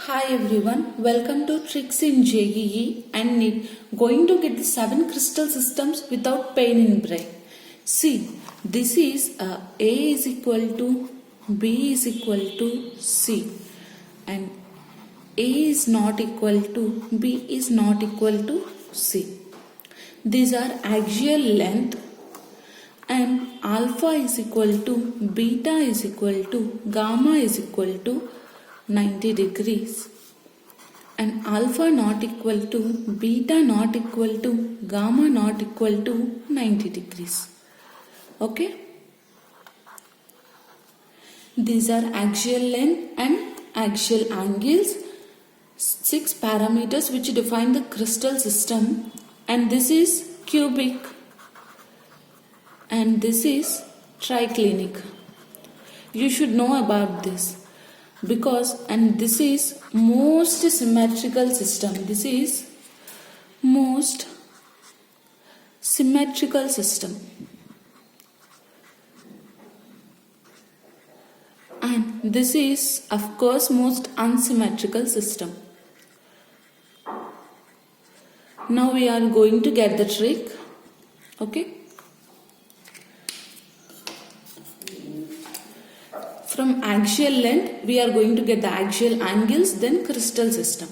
Hi everyone, welcome to Tricks in JEE and NEET. Going to get the 7 crystal systems without pain in brain. See, this is A is equal to B is equal to C and A is not equal to B is not equal to C. These are axial length and alpha is equal to beta is equal to gamma is equal to 90 degrees and alpha not equal to beta not equal to gamma not equal to 90 degrees. Okay? These are axial length and axial angles, 6 parameters which define the crystal system, and this is cubic and this is triclinic. You should know about this because this is most symmetrical system. This is most symmetrical system and this is of course most unsymmetrical system. Now we are going to get the trick. Okay, from axial length we are going to get the axial angles, then crystal system.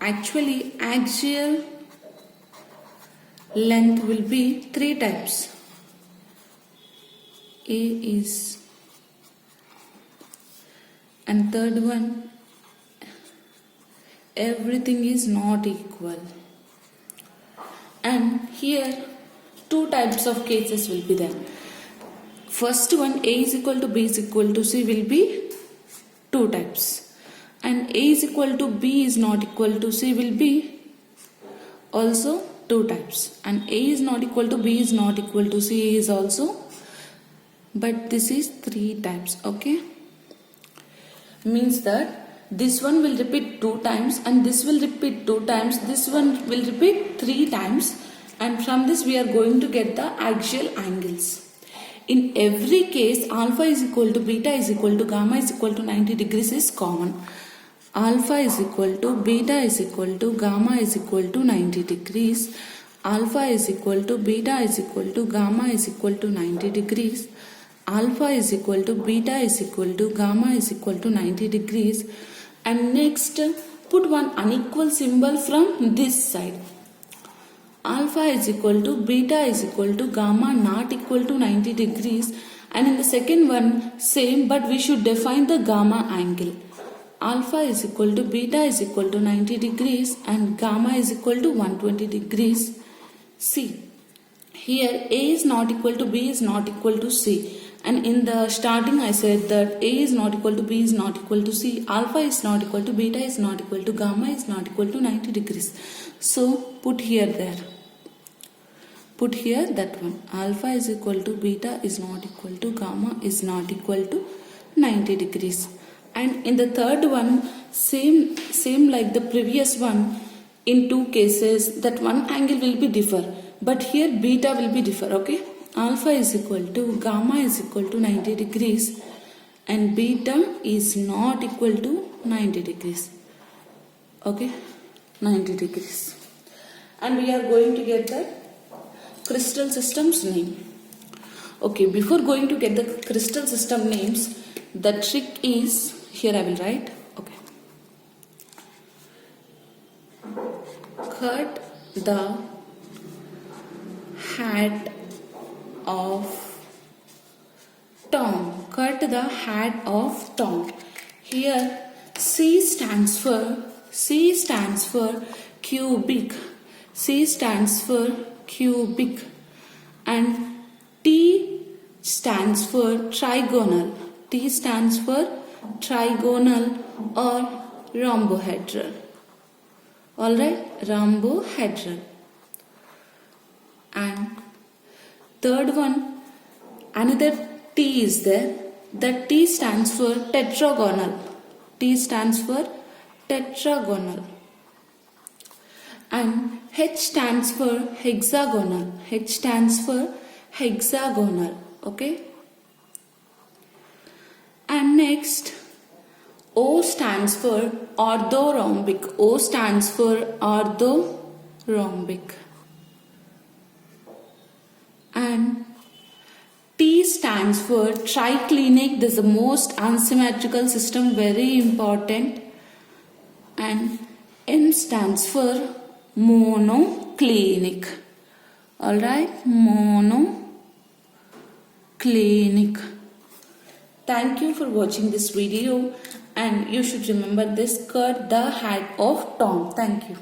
Actually axial length will be 3 types. A is, and third one, everything is not equal, and here 2 types of cases will be there. First one, A is equal to B is equal to C, will be 2 types, and A is equal to B is not equal to C will be also 2 types, and A is not equal to B is not equal to C is also, but this is 3 types. Okay, means that this one will repeat 2 times and this will repeat 2 times, this one will repeat 3 times, and from this we are going to get the axial angles. In every case, alpha is equal to beta is equal to gamma is equal to 90 degrees is common. Alpha is equal to beta is equal to gamma is equal to 90 degrees. Alpha is equal to beta is equal to gamma is equal to 90 degrees. Alpha is equal to beta is equal to gamma is equal to 90 degrees. And next, put one unequal symbol from this side. Alpha is equal to beta is equal to gamma not equal to 90 degrees, and in the second one same, but we should define the gamma angle. Alpha is equal to beta is equal to 90 degrees and gamma is equal to 120 degrees. See, here A is not equal to B is not equal to C, and in the starting I said that A is not equal to B is not equal to C, alpha is not equal to beta is not equal to gamma is not equal to 90 degrees. So put here there. Put here that one. Alpha is equal to beta is not equal to gamma is not equal to 90 degrees. And in the third one, same like the previous one, in 2 cases that one angle will be differ. But here beta will be differ. Okay. Alpha is equal to gamma is equal to 90 degrees and beta is not equal to 90 degrees. Okay. 90 degrees. And we are going to get the crystal system's name. Okay, before going to get the crystal system names, the trick is, here I will write. Okay. Cut the hat of Tom. Cut the hat of Tom. Here C stands for cubic. C stands for cubic and T stands for trigonal. T stands for trigonal or rhombohedral. Alright, rhombohedral. And third one, another T is there. That T stands for tetragonal. T stands for tetragonal. And H stands for hexagonal. H stands for hexagonal. Okay. And next O stands for orthorhombic. O stands for orthorhombic. And T stands for triclinic. This is the most unsymmetrical system, very important. And M stands for monoclinic. Alright, monoclinic. Thank you for watching this video, and you should remember this, Kurt the Hat of Tom. Thank you.